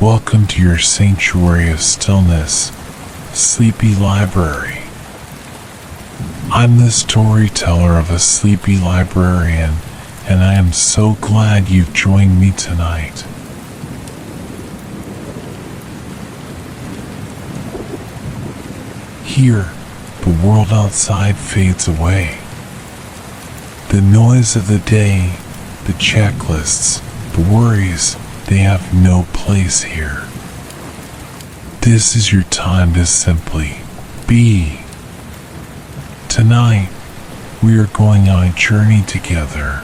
Welcome to your sanctuary of stillness, sleepy library. I'm the storyteller of a sleepy librarian, and I am so glad you've joined me tonight. Here, the world outside fades away. The noise of the day, the checklists, the worries, they have no place here. This is your time to simply be. Tonight, we are going on a journey together.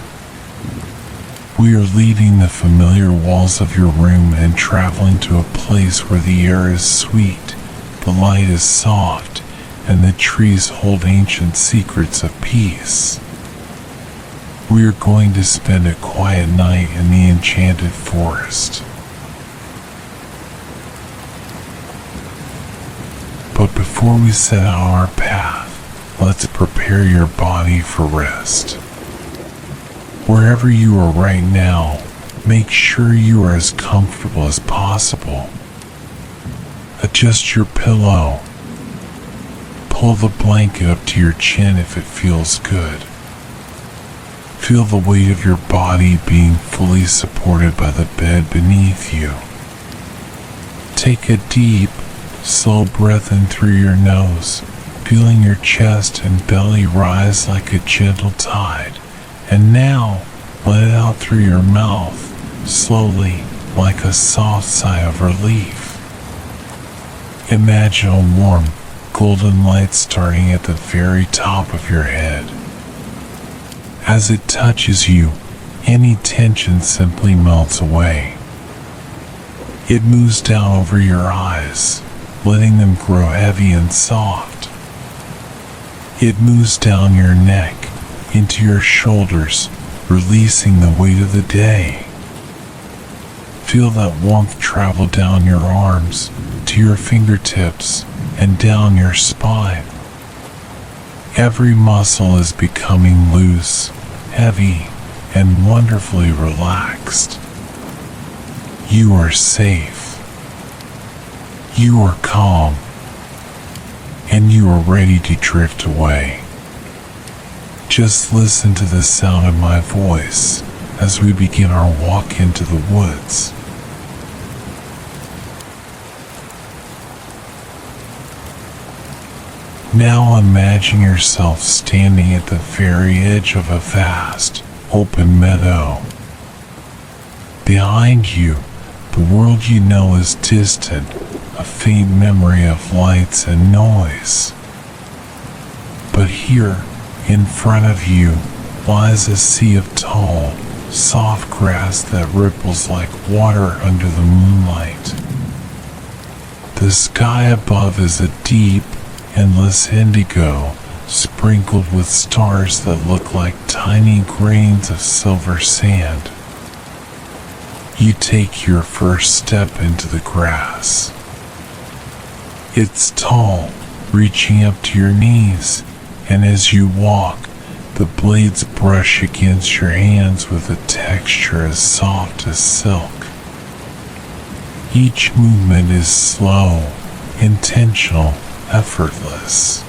We are leaving the familiar walls of your room and traveling to a place where the air is sweet, the light is soft, and the trees hold ancient secrets of peace. We are going to spend a quiet night in the Enchanted forest. But before we set out on our path, let's prepare your body for rest. Wherever you are right now, make sure you are as comfortable as possible. Adjust your pillow. Pull the blanket up to your chin if it feels good. Feel the weight of your body being fully supported by the bed beneath you. Take a deep, slow breath in through your nose, feeling your chest and belly rise like a gentle tide. And now, let it out through your mouth, slowly, like a soft sigh of relief. Imagine a warm, golden light starting at the very top of your head. As it touches you, any tension simply melts away. It moves down over your eyes, letting them grow heavy and soft. It moves down your neck, into your shoulders, releasing the weight of the day. Feel that warmth travel down your arms, to your fingertips, and down your spine. Every muscle is becoming loose, heavy, and wonderfully relaxed. You are safe. You are calm. And you are ready to drift away. Just listen to the sound of my voice as we begin our walk into the woods. Now imagine yourself standing at the very edge of a vast, open meadow. Behind you, the world you know is distant, a faint memory of lights and noise. But here, in front of you, lies a sea of tall, soft grass that ripples like water under the moonlight. The sky above is a deep, endless indigo, sprinkled with stars that look like tiny grains of silver sand. You take your first step into the grass. It's tall, reaching up to your knees, and as you walk, the blades brush against your hands with a texture as soft as silk. Each movement is slow, intentional, effortless.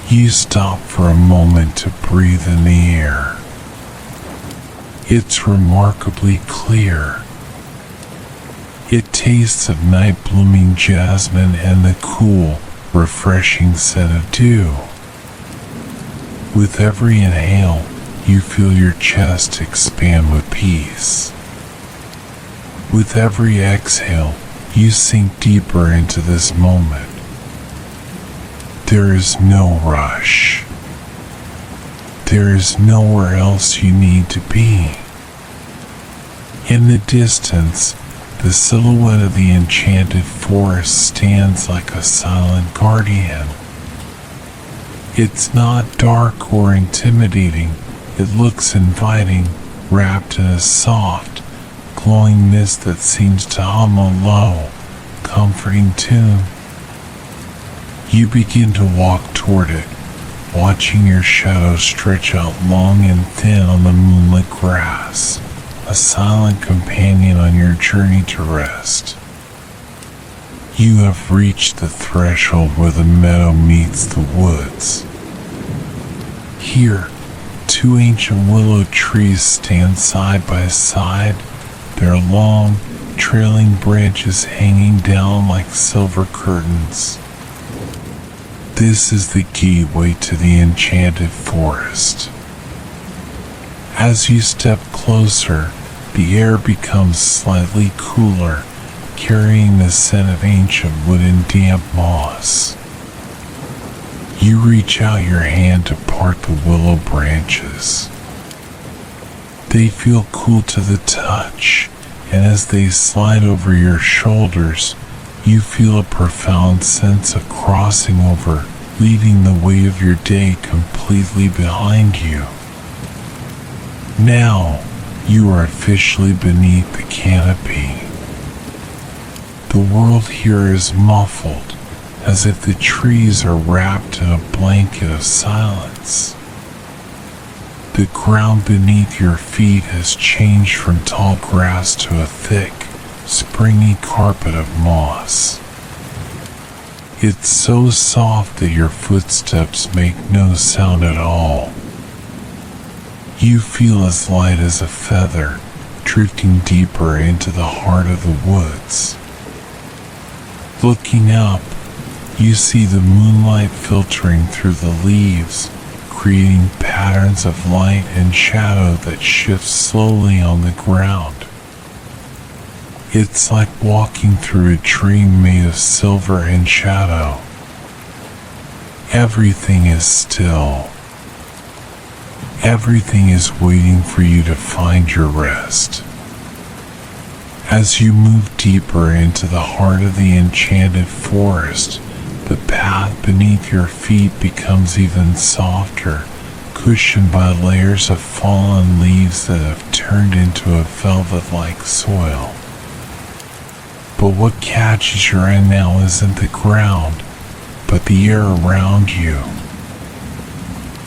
You stop for a moment to breathe in the air. It's remarkably clear. It tastes of night blooming jasmine and the cool, refreshing scent of dew. With every inhale, you feel your chest expand with peace. With every exhale, you sink deeper into this moment. There is no rush. There is nowhere else you need to be. In the distance, the silhouette of the Enchanted forest stands like a silent guardian. It's not dark or intimidating. It looks inviting, wrapped in a soft, glowing mist that seems to hum a low, comforting tune. You begin to walk toward it, watching your shadow stretch out long and thin on the moonlit grass, a silent companion on your journey to rest. You have reached the threshold where the meadow meets the woods. Here, two ancient willow trees stand side by side, their long, trailing branches hanging down like silver curtains. This is the gateway to the enchanted forest. As you step closer, the air becomes slightly cooler, carrying the scent of ancient wood and damp moss. You reach out your hand to part the willow branches. They feel cool to the touch, and as they slide over your shoulders, you feel a profound sense of crossing over, leaving the weight of your day completely behind you. Now, you are officially beneath the canopy. The world here is muffled, as if the trees are wrapped in a blanket of silence. The ground beneath your feet has changed from tall grass to a thick, springy carpet of moss. It's so soft that your footsteps make no sound at all. You feel as light as a feather, drifting deeper into the heart of the woods. Looking up, you see the moonlight filtering through the leaves, creating patterns of light and shadow that shift slowly on the ground. It's like walking through a dream made of silver and shadow. Everything is still. Everything is waiting for you to find your rest. As you move deeper into the heart of the enchanted forest, the path beneath your feet becomes even softer, cushioned by layers of fallen leaves that have turned into a velvet-like soil. But what catches your eye now isn't the ground, but the air around you.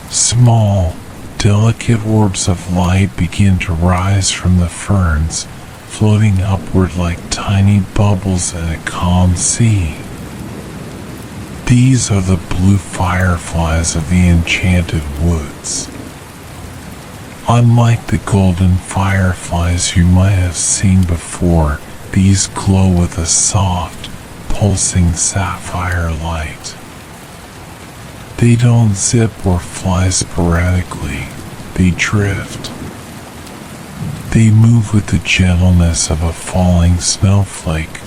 Small, delicate orbs of light begin to rise from the ferns, floating upward like tiny bubbles in a calm sea. These are the blue fireflies of the enchanted woods. Unlike the golden fireflies you might have seen before, these glow with a soft, pulsing sapphire light. They don't zip or fly sporadically, they drift. They move with the gentleness of a falling snowflake,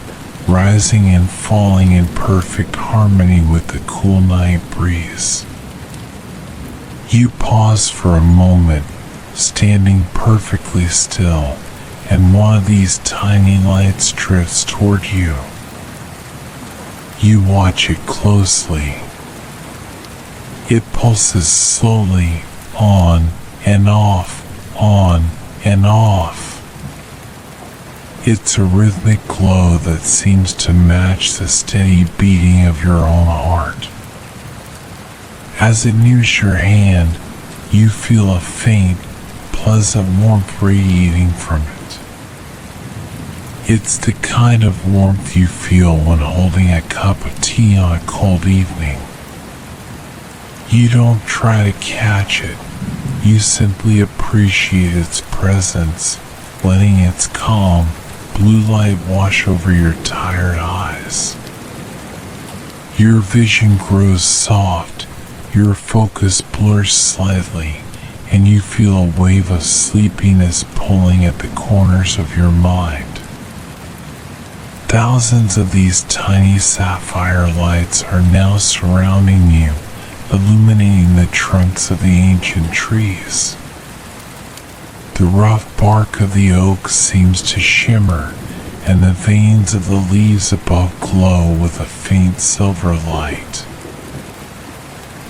rising and falling in perfect harmony with the cool night breeze. You pause for a moment, standing perfectly still, and one of these tiny lights drifts toward you. You watch it closely. It pulses slowly, on and off, on and off. It's a rhythmic glow that seems to match the steady beating of your own heart. As it nears your hand, you feel a faint, pleasant warmth radiating from it. It's the kind of warmth you feel when holding a cup of tea on a cold evening. You don't try to catch it, you simply appreciate its presence, letting its calm, blue light wash over your tired eyes. Your vision grows soft, your focus blurs slightly, and you feel a wave of sleepiness pulling at the corners of your mind. Thousands of these tiny sapphire lights are now surrounding you, illuminating the trunks of the ancient trees. The rough bark of the oak seems to shimmer, and the veins of the leaves above glow with a faint silver light.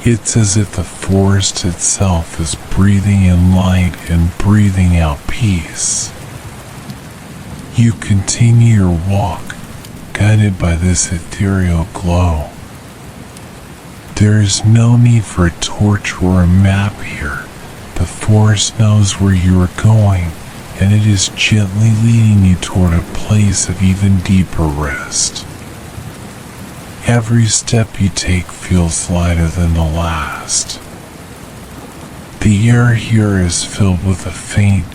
It's as if the forest itself is breathing in light and breathing out peace. You continue your walk, guided by this ethereal glow. There is no need for a torch or a map here. The forest knows where you are going, and it is gently leading you toward a place of even deeper rest. Every step you take feels lighter than the last. The air here is filled with a faint,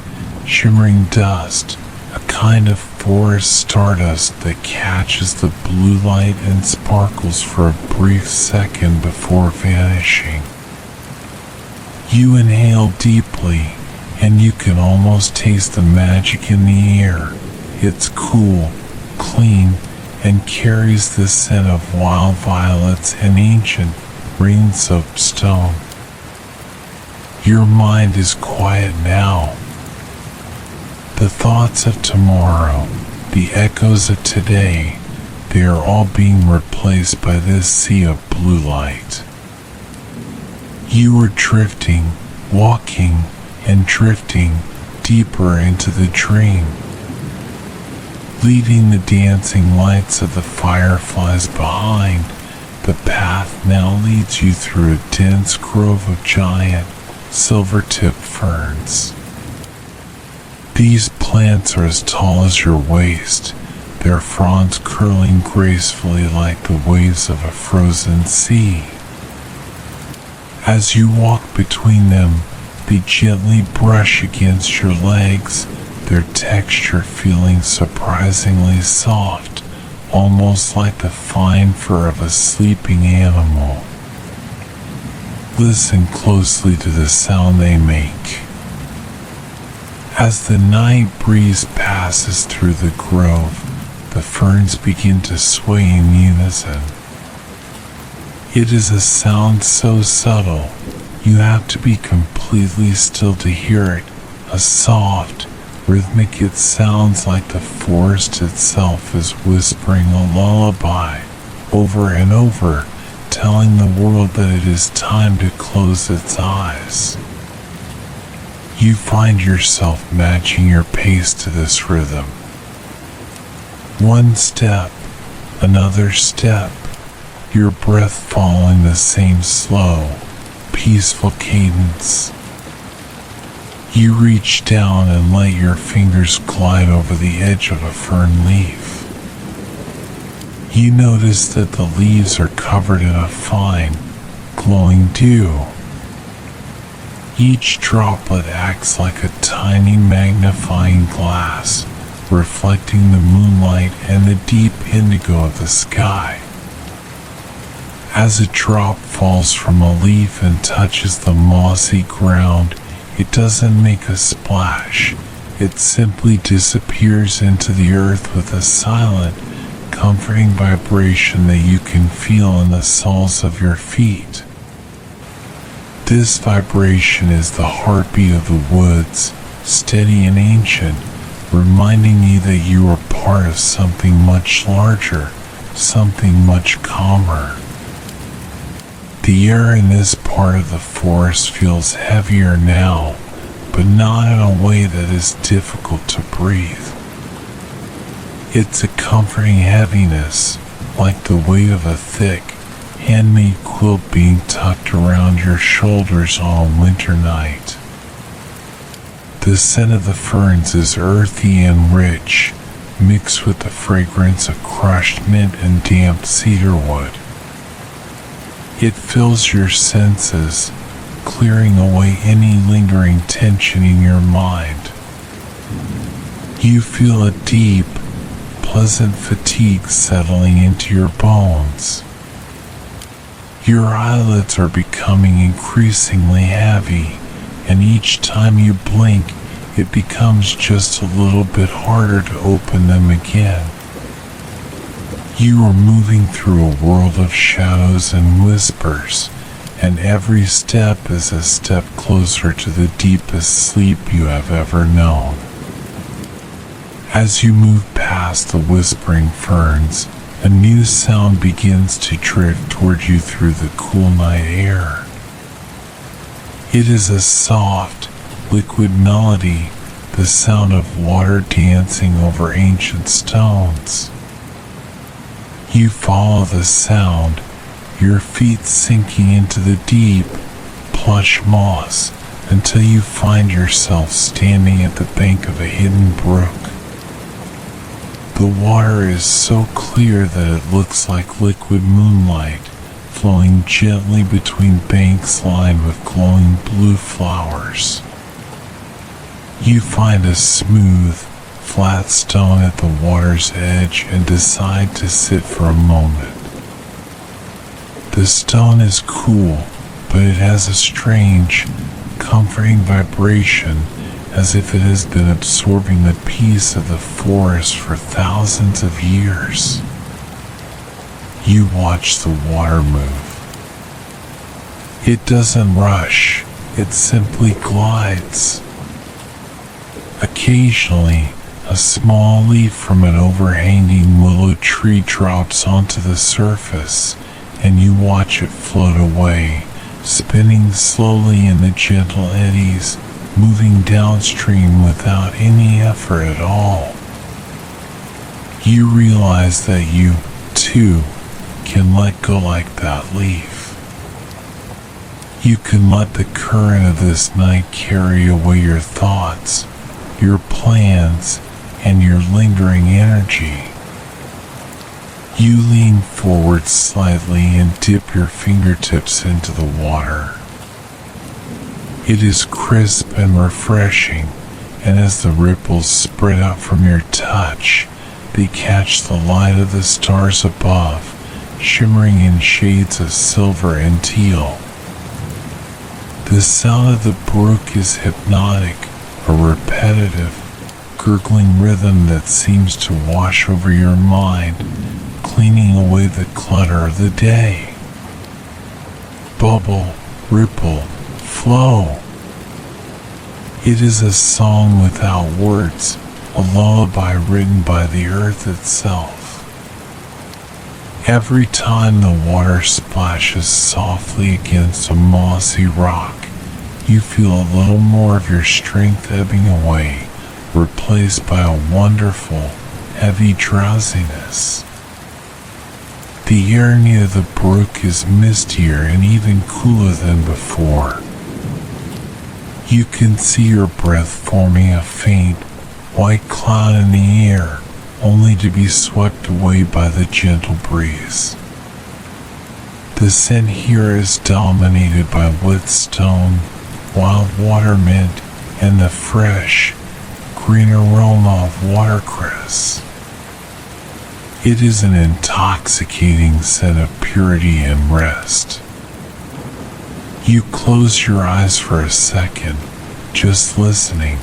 shimmering dust, a kind of forest stardust that catches the blue light and sparkles for a brief second before vanishing. You inhale deeply, and you can almost taste the magic in the air. It's cool, clean, and carries the scent of wild violets and ancient, rain-soaked stone. Your mind is quiet now. The thoughts of tomorrow, the echoes of today, they are all being replaced by this sea of blue light. You are drifting, walking, and drifting deeper into the dream. Leading the dancing lights of the fireflies behind, the path now leads you through a dense grove of giant, silver-tipped ferns. These plants are as tall as your waist, their fronds curling gracefully like the waves of a frozen sea. As you walk between them, they gently brush against your legs, their texture feeling surprisingly soft, almost like the fine fur of a sleeping animal. Listen closely to the sound they make. As the night breeze passes through the grove, the ferns begin to sway in unison. It is a sound so subtle, you have to be completely still to hear it. A soft, rhythmic, it sounds like the forest itself is whispering a lullaby over and over, telling the world that it is time to close its eyes. You find yourself matching your pace to this rhythm. One step, another step, your breath following the same slow, peaceful cadence. You reach down and let your fingers glide over the edge of a fern leaf. You notice that the leaves are covered in a fine, glowing dew. Each droplet acts like a tiny magnifying glass, reflecting the moonlight and the deep indigo of the sky. As a drop falls from a leaf and touches the mossy ground, it doesn't make a splash. It simply disappears into the earth with a silent, comforting vibration that you can feel in the soles of your feet. This vibration is the heartbeat of the woods, steady and ancient, reminding you that you are part of something much larger, something much calmer. The air in this part of the forest feels heavier now, but not in a way that is difficult to breathe. It's a comforting heaviness, like the weight of a thick, handmade quilt being tucked around your shoulders on a winter night. The scent of the ferns is earthy and rich, mixed with the fragrance of crushed mint and damp cedar wood. It fills your senses, clearing away any lingering tension in your mind. You feel a deep, pleasant fatigue settling into your bones. Your eyelids are becoming increasingly heavy, and each time you blink, it becomes just a little bit harder to open them again. You are moving through a world of shadows and whispers, and every step is a step closer to the deepest sleep you have ever known. As you move past the whispering ferns, a new sound begins to drift toward you through the cool night air. It is a soft, liquid melody, the sound of water dancing over ancient stones. You follow the sound, your feet sinking into the deep, plush moss, until you find yourself standing at the bank of a hidden brook. The water is so clear that it looks like liquid moonlight flowing gently between banks lined with glowing blue flowers. You find a smooth, flat stone at the water's edge and decide to sit for a moment. The stone is cool, but it has a strange, comforting vibration, as if it has been absorbing the peace of the forest for thousands of years. You watch the water move. It doesn't rush, it simply glides. Occasionally, a small leaf from an overhanging willow tree drops onto the surface, and you watch it float away, spinning slowly in the gentle eddies, moving downstream without any effort at all. You realize that you, too, can let go like that leaf. You can let the current of this night carry away your thoughts, your plans, and your lingering energy. You lean forward slightly and dip your fingertips into the water. It is crisp and refreshing, and as the ripples spread out from your touch, they catch the light of the stars above, shimmering in shades of silver and teal. The sound of the brook is hypnotic, a repetitive, gurgling rhythm that seems to wash over your mind, cleaning away the clutter of the day. Bubble, ripple, flow. It is a song without words, a lullaby written by the earth itself. Every time the water splashes softly against a mossy rock, you feel a little more of your strength ebbing away, replaced by a wonderful, heavy drowsiness. The air near the brook is mistier and even cooler than before. You can see your breath forming a faint, white cloud in the air, only to be swept away by the gentle breeze. The scent here is dominated by wet stone, wild water mint, and the fresh, green aroma of watercress. It is an intoxicating scent of purity and rest. You close your eyes for a second, just listening.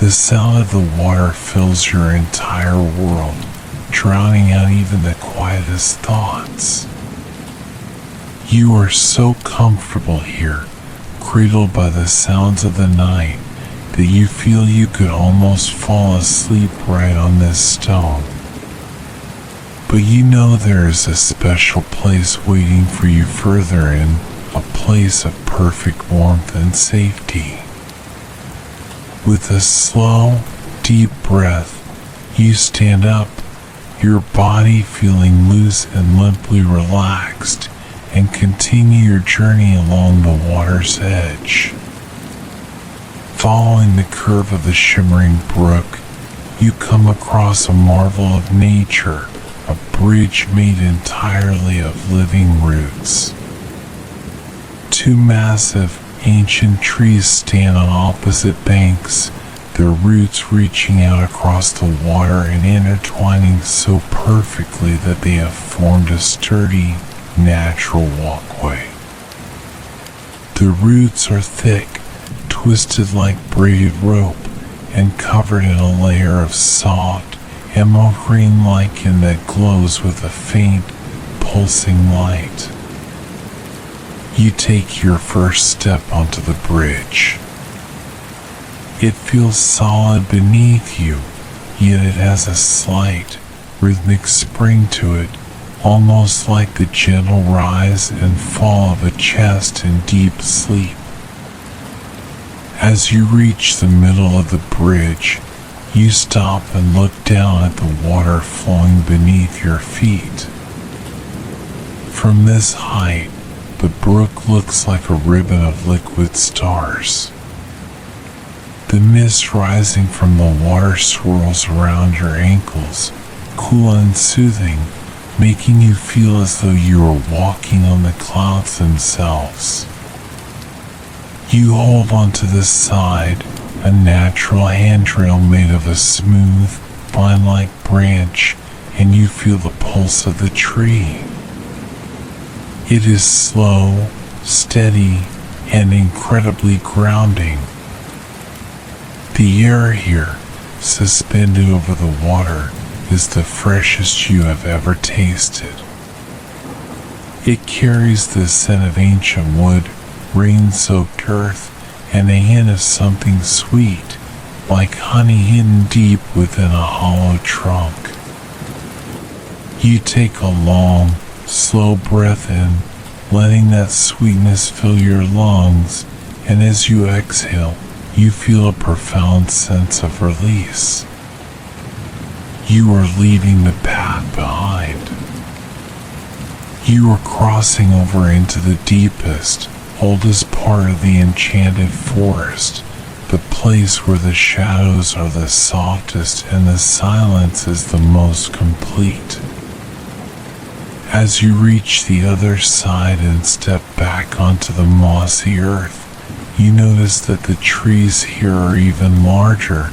The sound of the water fills your entire world, drowning out even the quietest thoughts. You are so comfortable here, cradled by the sounds of the night, that you feel you could almost fall asleep right on this stone. But you know there is a special place waiting for you further in, a place of perfect warmth and safety. With a slow, deep breath, you stand up, your body feeling loose and limply relaxed, and continue your journey along the water's edge. Following the curve of the shimmering brook, you come across a marvel of nature, a bridge made entirely of living roots. Two massive, ancient trees stand on opposite banks, their roots reaching out across the water and intertwining so perfectly that they have formed a sturdy, natural walkway. The roots are thick, twisted like braided rope, and covered in a layer of soft, emerald green lichen that glows with a faint, pulsing light. You take your first step onto the bridge. It feels solid beneath you, yet it has a slight, rhythmic spring to it, almost like the gentle rise and fall of a chest in deep sleep. As you reach the middle of the bridge, you stop and look down at the water flowing beneath your feet. From this height, The brook looks like a ribbon of liquid stars. The mist rising from the water swirls around your ankles, cool and soothing, making you feel as though you are walking on the clouds themselves. You hold onto the side, a natural handrail made of a smooth, vine-like branch, and you feel the pulse of the tree. It is slow, steady, and incredibly grounding. The air here, suspended over the water, is the freshest you have ever tasted. It carries the scent of ancient wood, rain-soaked earth, and a hint of something sweet, like honey hidden deep within a hollow trunk. You take a long, slow breath in, letting that sweetness fill your lungs, and as you exhale, you feel a profound sense of release. You are leaving the path behind. You are crossing over into the deepest, oldest part of the enchanted forest, the place where the shadows are the softest and the silence is the most complete. As you reach the other side and step back onto the mossy earth, you notice that the trees here are even larger,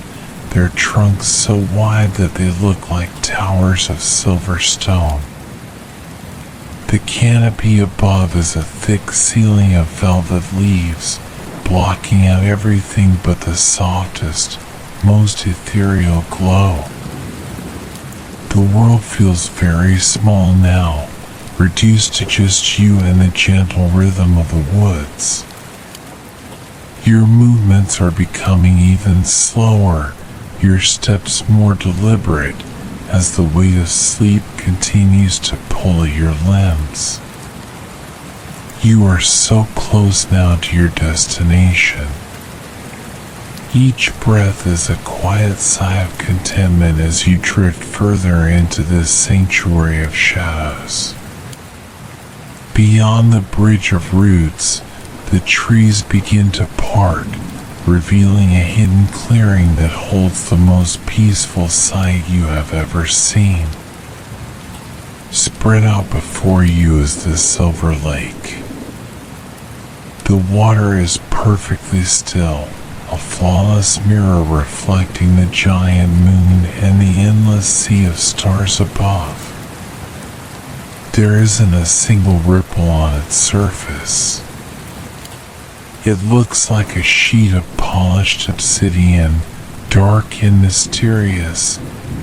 their trunks so wide that they look like towers of silver stone. The canopy above is a thick ceiling of velvet leaves, blocking out everything but the softest, most ethereal glow. The world feels very small now, reduced to just you and the gentle rhythm of the woods. Your movements are becoming even slower, your steps more deliberate, as the weight of sleep continues to pull at your limbs. You are so close now to your destination. Each breath is a quiet sigh of contentment as you drift further into this sanctuary of shadows. Beyond the bridge of roots, the trees begin to part, revealing a hidden clearing that holds the most peaceful sight you have ever seen. Spread out before you is the silver lake. The water is perfectly still, a flawless mirror reflecting the giant moon and the endless sea of stars above. There isn't a single ripple on its surface. It looks like a sheet of polished obsidian, dark and mysterious,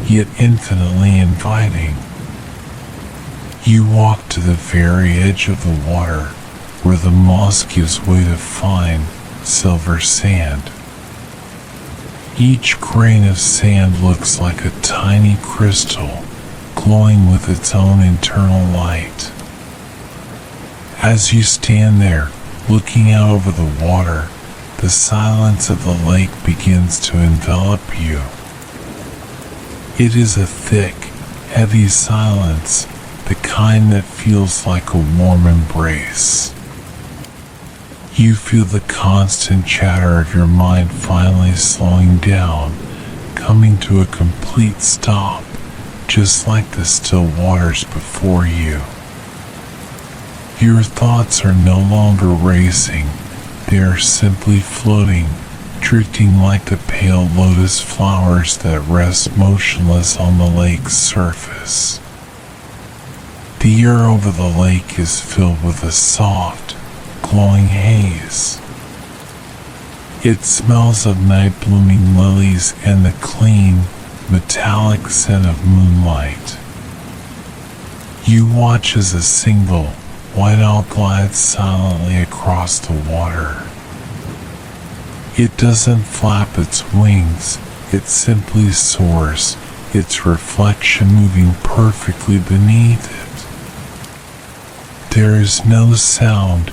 yet infinitely inviting. You walk to the very edge of the water, where the moss gives way to fine, silver sand. Each grain of sand looks like a tiny crystal, glowing with its own internal light. As you stand there, looking out over the water, the silence of the lake begins to envelop you. It is a thick, heavy silence, the kind that feels like a warm embrace. You feel the constant chatter of your mind finally slowing down, coming to a complete stop, just like the still waters before you. Your thoughts are no longer racing, they are simply floating, drifting like the pale lotus flowers that rest motionless on the lake's surface. The air over the lake is filled with a soft, glowing haze. It smells of night-blooming lilies and the clean, metallic scent of moonlight. You watch as a single, white owl glides silently across the water. It doesn't flap its wings, it simply soars, its reflection moving perfectly beneath it. There is no sound,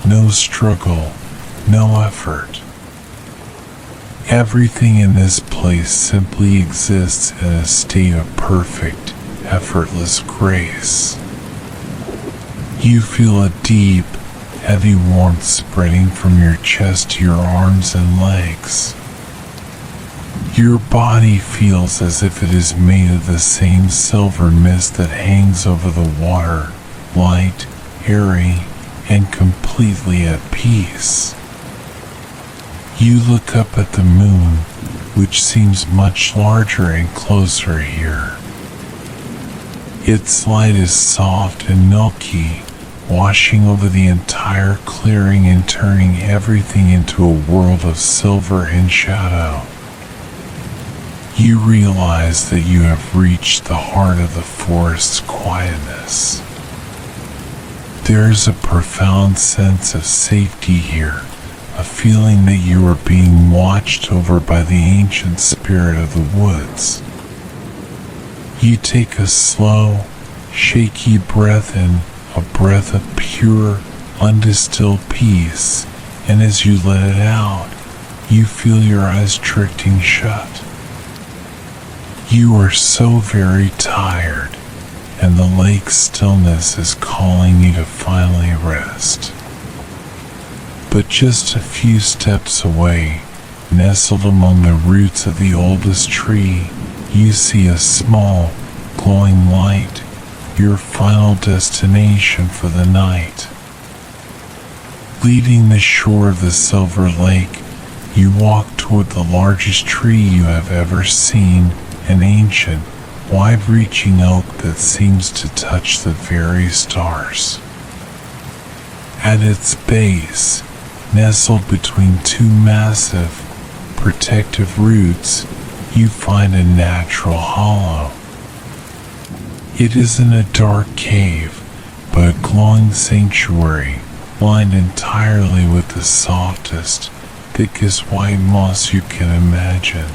no struggle, no effort. Everything in this place simply exists in a state of perfect, effortless grace. You feel a deep, heavy warmth spreading from your chest to your arms and legs. Your body feels as if it is made of the same silver mist that hangs over the water, light, airy, and completely at peace. You look up at the moon, which seems much larger and closer here. Its light is soft and milky, washing over the entire clearing and turning everything into a world of silver and shadow. You realize that you have reached the heart of the forest's quietness. There is a profound sense of safety here, a feeling that you are being watched over by the ancient spirit of the woods. You take a slow, shaky breath in, a breath of pure, undistilled peace, and as you let it out, you feel your eyes drifting shut. You are so very tired, and the lake's stillness is calling you to finally rest. But just a few steps away, nestled among the roots of the oldest tree, you see a small, glowing light, your final destination for the night. Leaving the shore of the Silver Lake, you walk toward the largest tree you have ever seen, an ancient, wide-reaching oak that seems to touch the very stars. At its base, nestled between two massive, protective roots, you find a natural hollow. It isn't a dark cave, but a glowing sanctuary, lined entirely with the softest, thickest white moss you can imagine.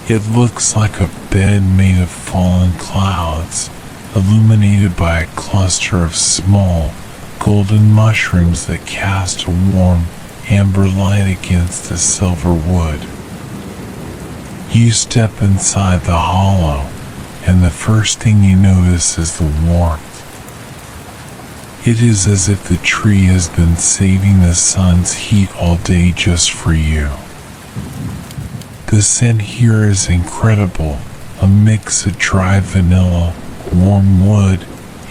It looks like a bed made of fallen clouds, illuminated by a cluster of small, golden mushrooms that cast a warm, amber light against the silver wood. You step inside the hollow, and the first thing you notice is the warmth. It is as if the tree has been saving the sun's heat all day just for you. The scent here is incredible, a mix of dried vanilla, warm wood,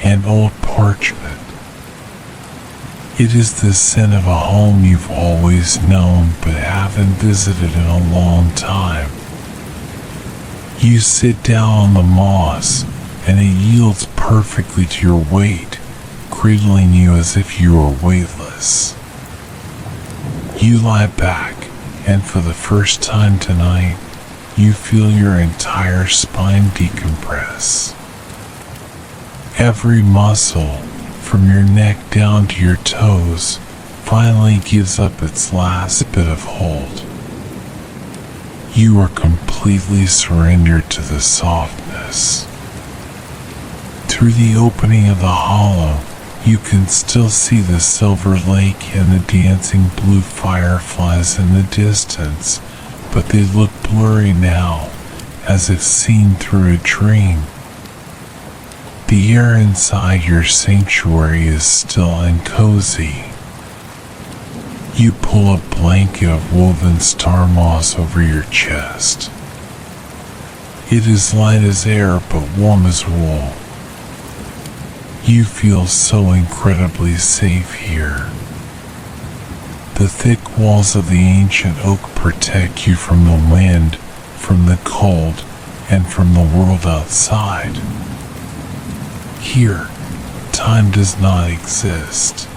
and old parchment. It is the scent of a home you've always known but haven't visited in a long time. You sit down on the moss, and it yields perfectly to your weight, cradling you as if you were weightless. You lie back, and for the first time tonight, you feel your entire spine decompress. Every muscle, from your neck down to your toes, finally gives up its last bit of hold. You are completely surrendered to the softness. Through the opening of the hollow, you can still see the silver lake and the dancing blue fireflies in the distance, but they look blurry now, as if seen through a dream. The air inside your sanctuary is still and cozy. You pull a blanket of woven star moss over your chest. It is light as air but warm as wool. You feel so incredibly safe here. The thick walls of the ancient oak protect you from the wind, from the cold, and from the world outside. Here, time does not exist.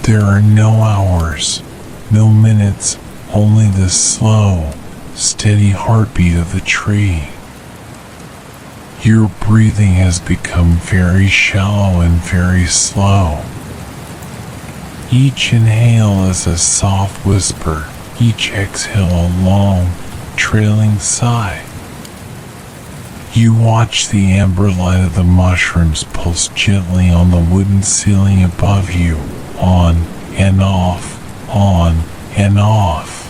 There are no hours, no minutes, only the slow, steady heartbeat of the tree. Your breathing has become very shallow and very slow. Each inhale is a soft whisper, each exhale a long, trailing sigh. You watch the amber light of the mushrooms pulse gently on the wooden ceiling above you, on and off, on and off.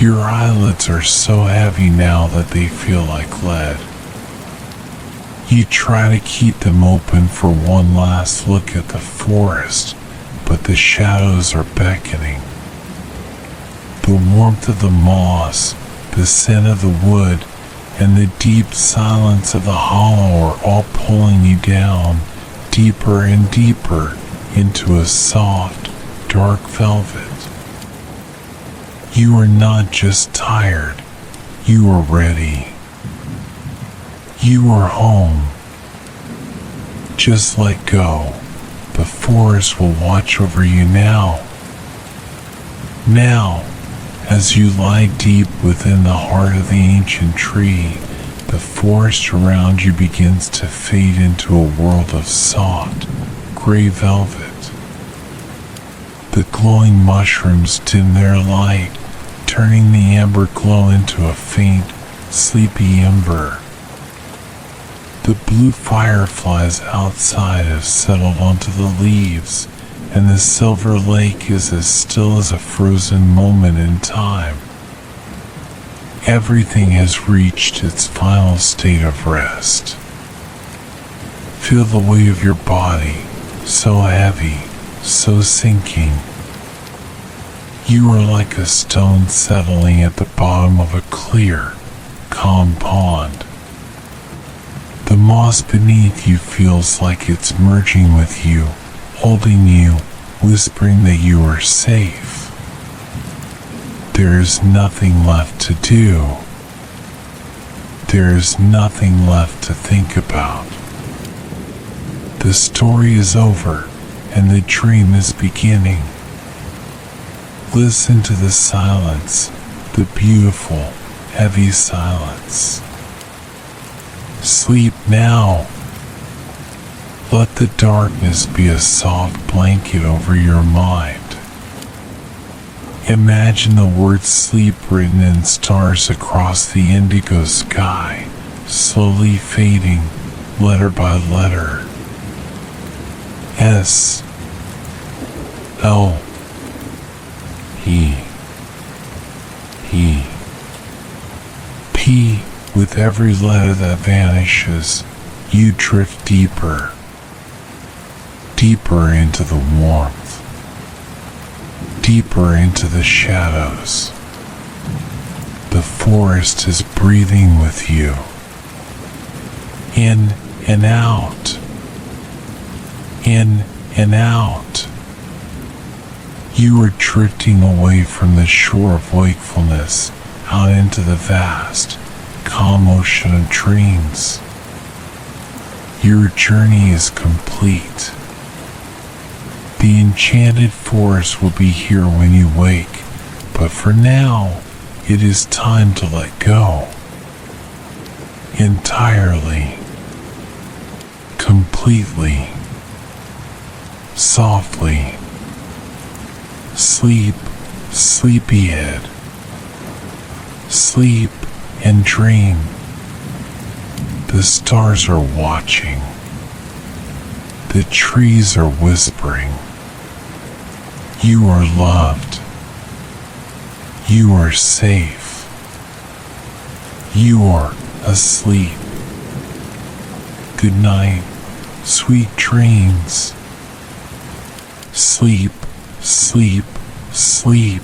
Your eyelids are so heavy now that they feel like lead. You try to keep them open for one last look at the forest, but the shadows are beckoning. The warmth of the moss, the scent of the wood, and the deep silence of the hollow are all pulling you down deeper and deeper into a soft, dark velvet. You are not just tired, you are ready. You are home. Just let go. The forest will watch over you now. Now, as you lie deep within the heart of the ancient tree, the forest around you begins to fade into a world of soft, gray velvet. The glowing mushrooms dim their light, turning the amber glow into a faint, sleepy ember. The blue fireflies outside have settled onto the leaves, and the silver lake is as still as a frozen moment in time. Everything has reached its final state of rest. Feel the weight of your body, so heavy, so sinking. You are like a stone settling at the bottom of a clear, calm pond. The moss beneath you feels like it's merging with you, holding you, whispering that you are safe. There is nothing left to do. There is nothing left to think about. The story is over, and the dream is beginning. Listen to the silence, the beautiful, heavy silence. Sleep now. Let the darkness be a soft blanket over your mind. Imagine the word sleep written in stars across the indigo sky, slowly fading, letter by letter. S L E E P. With every letter that vanishes, you drift deeper, deeper into the warmth, deeper into the shadows. The forest is breathing with you, in and out, in and out. You are drifting away from the shore of wakefulness out into the vast, calm ocean of dreams. Your journey is complete. The enchanted forest will be here when you wake, but for now, it is time to let go. Entirely. Completely. Softly. Sleep, sleepyhead. Sleep and dream. The stars are watching. The trees are whispering. You are loved. You are safe. You are asleep. Good night, sweet dreams. Sleep, sleep, sleep.